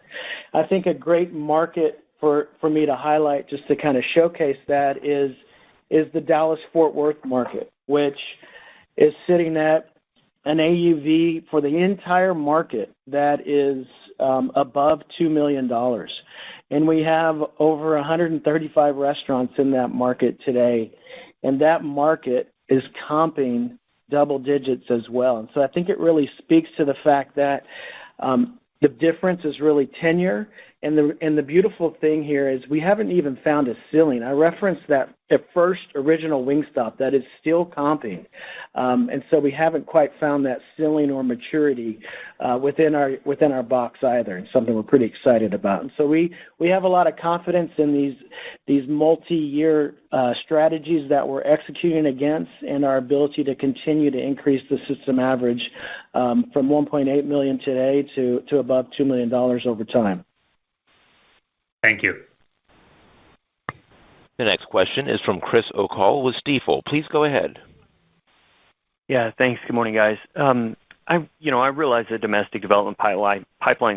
I think a great market for me to highlight just to kind of showcase that is the Dallas-Fort Worth market, which is sitting at an AUV for the entire market that is above $2 million. And we have over 135 restaurants in that market today, and that market is comping double digits as well. And so I think it really speaks to the fact that the difference is really tenure, and the beautiful thing here is we haven't even found a ceiling. I referenced that at first original Wingstop that is still comping, and so we haven't quite found that ceiling or maturity within our box either. It's something we're pretty excited about. And so we have a lot of confidence in these multi-year strategies that we're executing against, and our ability to continue to increase the system average from 1.8 million today to above $2 million over time. Thank you. The next question is from Chris O'Cull with Stifel. Please go ahead. Yeah, thanks. Good morning, guys. I realize the domestic development pipeline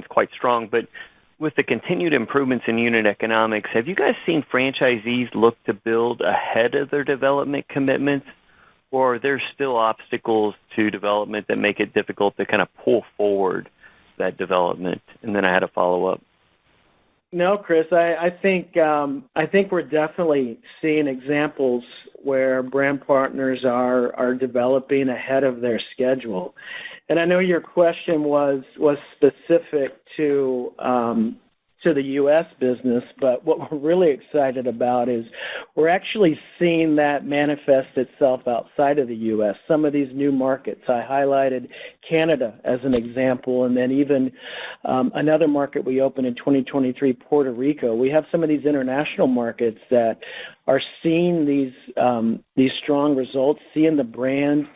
is quite strong, but with the continued improvements in unit economics, have you guys seen franchisees look to build ahead of their development commitments, or are there still obstacles to development that make it difficult to kind of pull forward that development? And then I had a follow-up. No, Chris, I think we're definitely seeing examples where brand partners are developing ahead of their schedule. And I know your question was specific to the U.S. business, but what we're really excited about is we're actually seeing that manifest itself outside of the U.S. Some of these new markets, I highlighted Canada as an example, and then even another market we opened in 2023, Puerto Rico. We have some of these international markets that are seeing these strong results, seeing the brand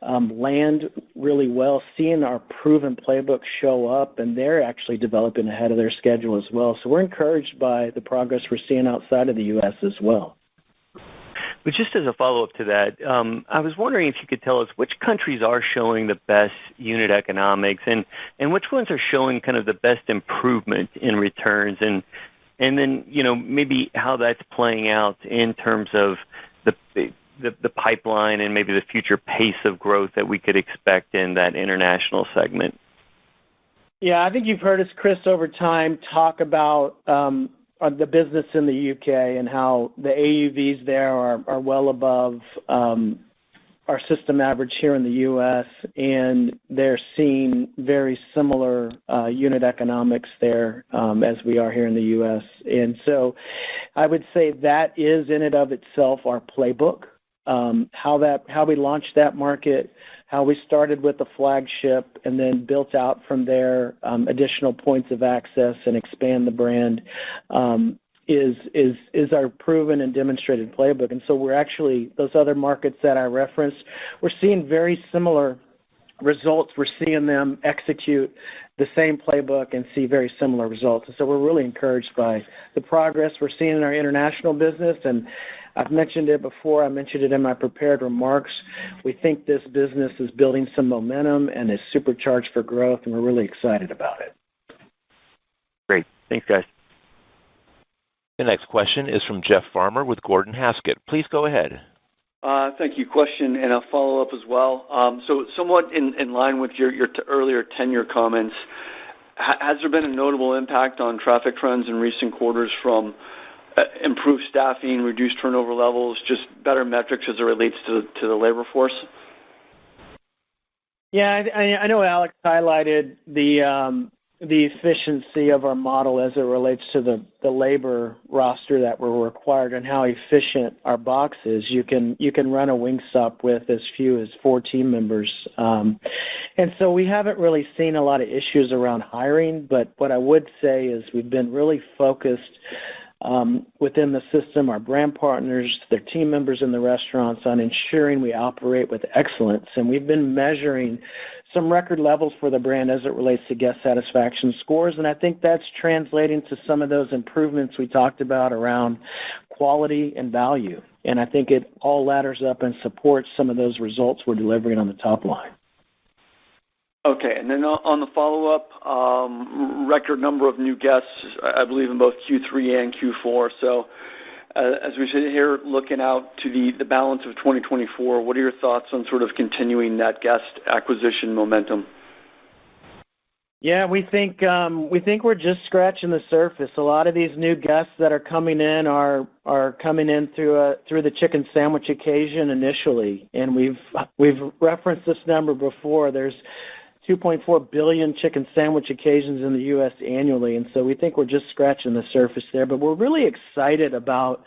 land really well, seeing our proven playbook show up, and they're actually developing ahead of their schedule as well. So we're encouraged by the progress we're seeing outside of the U.S. as well. But just as a follow-up to that, I was wondering if you could tell us which countries are showing the best unit economics and which ones are showing kind of the best improvement in returns, and then, maybe how that's playing out in terms of the pipeline and maybe the future pace of growth that we could expect in that international segment. Yeah, I think you've heard us, Chris, over time talk about the business in the UK and how the AUVs there are well above our system average here in the U.S., and they're seeing very similar unit economics there as we are here in the U.S. And so I would say that is in and of itself our playbook. How we launched that market, how we started with the flagship and then built out from there additional points of access and expand the brand is our proven and demonstrated playbook. And so we're actually, those other markets that I referenced, we're seeing very similar results. We're seeing them execute the same playbook and see very similar results. And so we're really encouraged by the progress we're seeing in our international business. And I've mentioned it before. I mentioned it in my prepared remarks. We think this business is building some momentum and is supercharged for growth, and we're really excited about it. Great. Thanks, guys. The next question is from Jeff Farmer with Gordon Haskett. Please go ahead. Thank you. Question and a follow-up as well. So somewhat in line with your earlier tenure comments, has there been a notable impact on traffic trends in recent quarters from improved staffing, reduced turnover levels, just better metrics as it relates to the labor force? Yeah, I know Alex highlighted the efficiency of our model as it relates to the labor roster that we're required and how efficient our box is. You can run a Wingstop with as few as 4 team members. And so we haven't really seen a lot of issues around hiring, but what I would say is we've been really focused within the system, our brand partners, their team members in the restaurants, on ensuring we operate with excellence. And we've been measuring some record levels for the brand as it relates to guest satisfaction scores, and I think that's translating to some of those improvements we talked about around quality and value. And I think it all ladders up and supports some of those results we're delivering on the top line. Okay, and then on the follow-up, record number of new guests, I believe in both Q3 and Q4. So as we sit here looking out to the balance of 2024, what are your thoughts on sort of continuing that guest acquisition momentum? Yeah, we think we're just scratching the surface. A lot of these new guests that are coming in are coming in through the chicken sandwich occasion initially, and we've referenced this number before. There's 2.4 billion chicken sandwich occasions in the U.S. annually, and so we think we're just scratching the surface there. But we're really excited about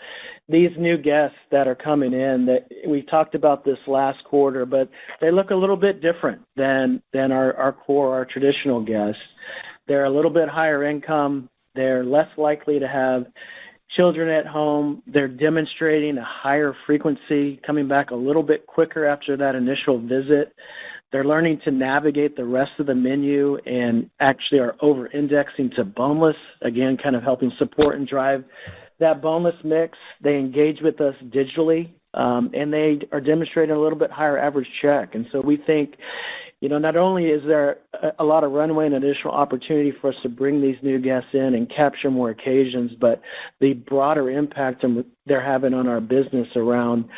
these new guests that are coming in. That we talked about this last quarter, but they look a little bit different than our core, our traditional guests. They're a little bit higher income. They're less likely to have children at home. They're demonstrating a higher frequency, coming back a little bit quicker after that initial visit. They're learning to navigate the rest of the menu and actually are over-indexing to boneless, again, kind of helping support and drive that boneless mix. They engage with us digitally, and they are demonstrating a little bit higher average check. And so we think, not only is there a lot of runway and additional opportunity for us to bring these new guests in and capture more occasions, but the broader impact they're having on our business around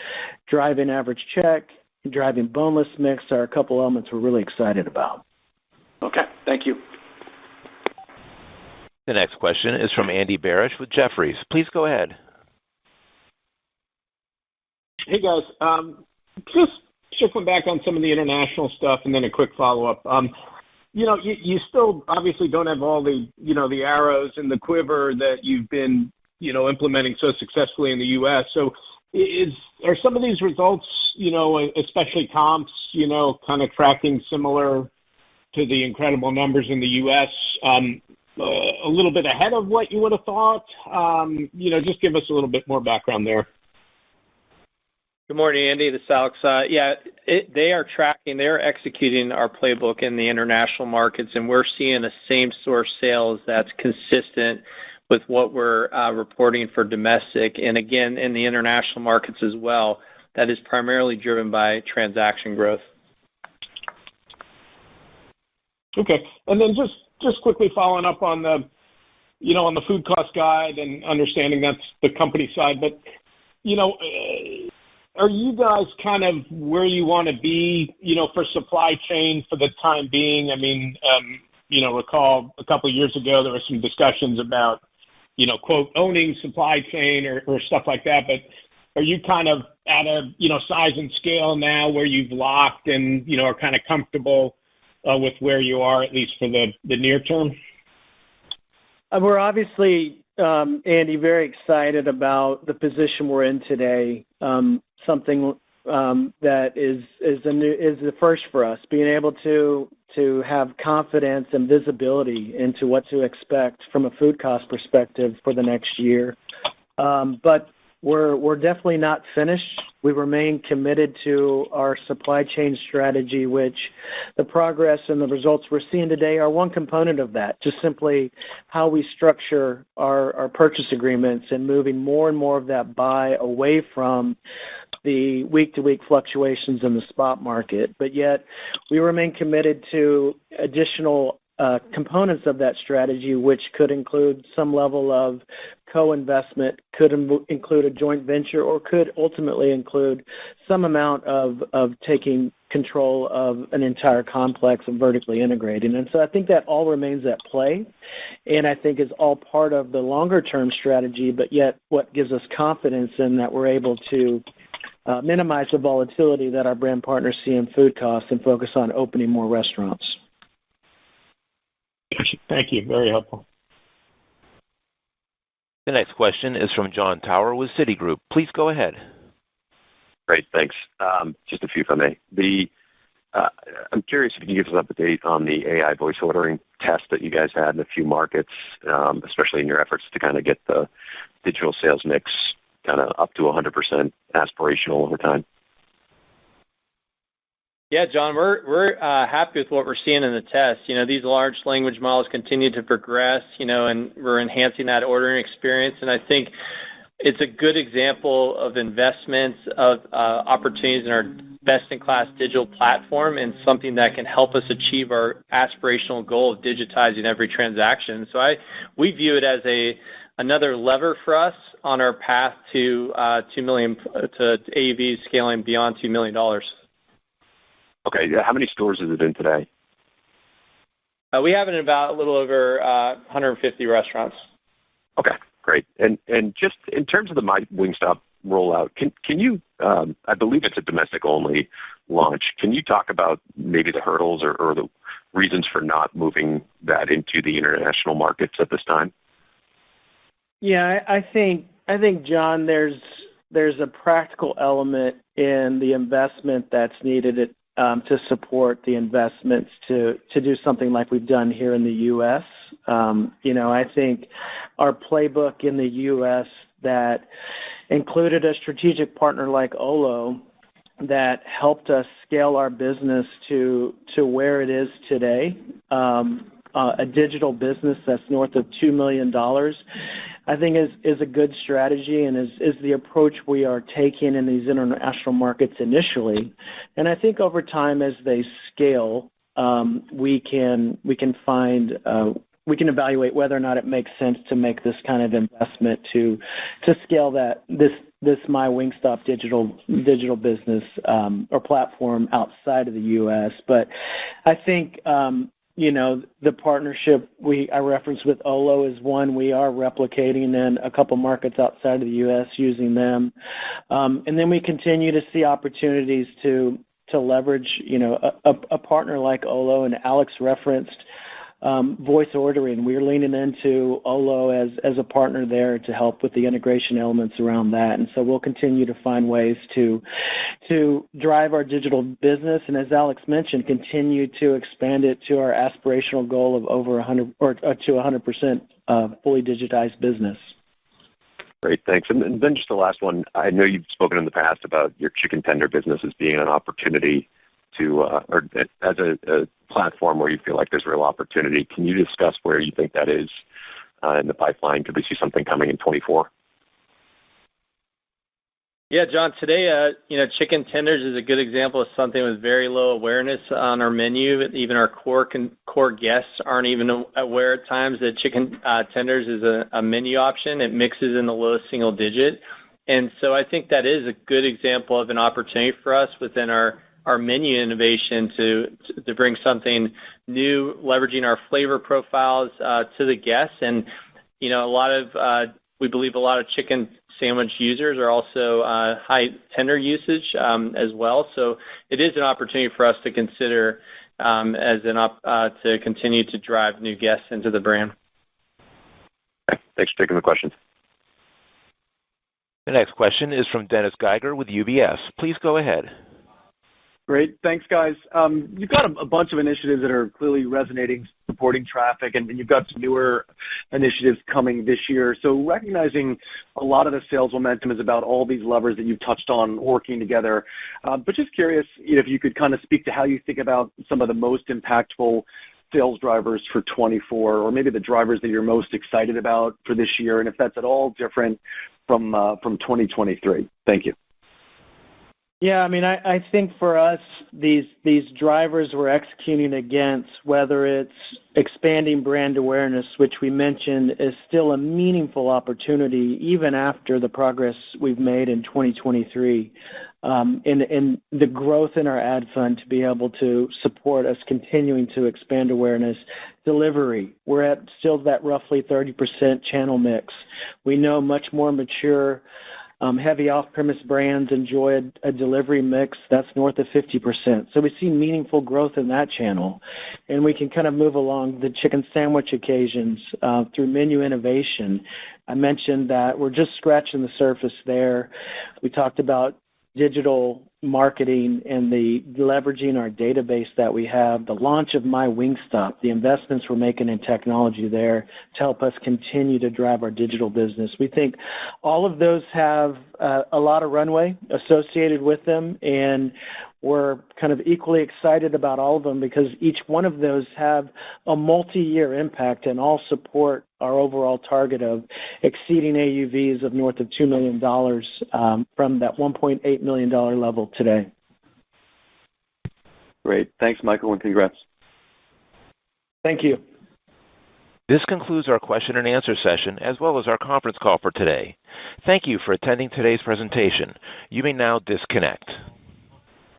driving average check, driving boneless mix are a couple elements we're really excited about. Okay, thank you. The next question is from Andy Barish with Jefferies. Please go ahead. Hey, guys. Just circling back on some of the international stuff and then a quick follow-up. You still obviously don't have all the, the arrows in the quiver that you've been, implementing so successfully in the U.S. So are some of these results, especially comps, kind of tracking similar to the incredible numbers in the U.S., a little bit ahead of what you would have thought? Just give us a little bit more background there. Good morning, Andy. This is Alex. They are tracking. They're executing our playbook in the international markets, and we're seeing a same-store sales that's consistent with what we're reporting for domestic. And again, in the international markets as well, that is primarily driven by transaction growth. Okay. And then just quickly following up on the, on the food cost guide and understanding that's the company side, but, are you guys kind of where you want to be, for supply chain for the time being? I mean, recall a couple of years ago, there were some discussions about, quote, owning supply chain or stuff like that, but are you kind of at a, size and scale now where you've locked and, are kind of comfortable with where you are, at least for the near term? We're obviously, Andy, very excited about the position we're in today. Something that is the first for us, being able to have confidence and visibility into what to expect from a food cost perspective for the next year. But we're definitely not finished. We remain committed to our supply chain strategy, which the progress and the results we're seeing today are one component of that. Just simply how we structure our purchase agreements and moving more and more of that buy away from the week-to-week fluctuations in the spot market. But yet, we remain committed to additional components of that strategy, which could include some level of co-investment, could include a joint venture, or could ultimately include some amount of taking control of an entire complex and vertically integrating. And so I think that all remains at play, and I think is all part of the longer-term strategy, but yet what gives us confidence in that we're able to minimize the volatility that our brand partners see in food costs and focus on opening more restaurants. Thank you. Very helpful. The next question is from Jon Tower with Citigroup. Please go ahead. Great, thanks. Just a few from me. I'm curious if you can give us an update on the AI voice ordering test that you guys had in a few markets, especially in your efforts to kind of get the digital sales mix kind of up to 100% aspirational over time. Yeah, John, we're happy with what we're seeing in the test. These large language models continue to progress, and we're enhancing that ordering experience. And I think it's a good example of investments of opportunities in our best-in-class digital platform and something that can help us achieve our aspirational goal of digitizing every transaction. So we view it as another lever for us on our path to $2 million to AUV scaling beyond $2 million. Okay, how many stores is it in today? We have it in about a little over 150 restaurants. Okay, great. And just in terms of the My Wingstop rollout, can you, I believe it's a domestic-only launch, can you talk about maybe the hurdles or the reasons for not moving that into the international markets at this time? Yeah, I think, John, there's a practical element in the investment that's needed to support the investments to do something like we've done here in the U.S. I think our playbook in the U.S. that included a strategic partner like Olo that helped us scale our business to where it is today, a digital business that's north of $2 million, I think is a good strategy and is the approach we are taking in these international markets initially. And I think over time as they scale, we can evaluate whether or not it makes sense to make this kind of investment to scale this My Wingstop digital business or platform outside of the U.S. But I think the partnership I referenced with Olo is one we are replicating in a couple markets outside of the U.S. using them. And then we continue to see opportunities to leverage, a partner like Olo, and Alex referenced voice ordering. We're leaning into Olo as a partner there to help with the integration elements around that. And so we'll continue to find ways to drive our digital business. And as Alex mentioned, continue to expand it to our aspirational goal of over 100 or to 100% fully digitized business. Great, thanks. And then just the last one. I know you've spoken in the past about your chicken tender business as being an opportunity or as a platform where you feel like there's real opportunity. Can you discuss where you think that is in the pipeline? Could we see something coming in 24? Yeah, John, today, chicken tenders is a good example of something with very low awareness on our menu. Even our core guests aren't even aware at times that chicken tenders is a menu option. It mixes in the low single digit. And so I think that is a good example of an opportunity for us within our menu innovation to bring something new, leveraging our flavor profiles to the guests. And, we believe a lot of chicken sandwich users are also high tender usage as well. So it is an opportunity for us to consider to continue to drive new guests into the brand. Okay. Thanks for taking the questions. The next question is from Dennis Geiger with UBS. Please go ahead. Great. Thanks, guys. You've got a bunch of initiatives that are clearly resonating, supporting traffic, and you've got some newer initiatives coming this year. So recognizing a lot of the sales momentum is about all these levers that you've touched on working together. But just curious if you could kind of speak to how you think about some of the most impactful sales drivers for 24, or maybe the drivers that you're most excited about for this year, and if that's at all different from 2023. Thank you. Yeah, I mean, I think for us, these drivers we're executing against, whether it's expanding brand awareness, which we mentioned is still a meaningful opportunity even after the progress we've made in 2023, and the growth in our ad fund to be able to support us continuing to expand awareness. Delivery, we're at still that roughly 30% channel mix. We know much more mature heavy off-premise brands enjoy a delivery mix that's north of 50%. So we see meaningful growth in that channel. And we can kind of move along the chicken sandwich occasions through menu innovation. I mentioned that we're just scratching the surface there. We talked about digital marketing and the leveraging our database that we have, the launch of My Wingstop, the investments we're making in technology there to help us continue to drive our digital business. We think all of those have a lot of runway associated with them, and we're kind of equally excited about all of them because each one of those have a multi-year impact and all support our overall target of exceeding AUVs of north of $2 million from that $1.8 million level today. Great. Thanks, Michael, and congrats. Thank you. This concludes our question and answer session as well as our conference call for today. Thank you for attending today's presentation. You may now disconnect.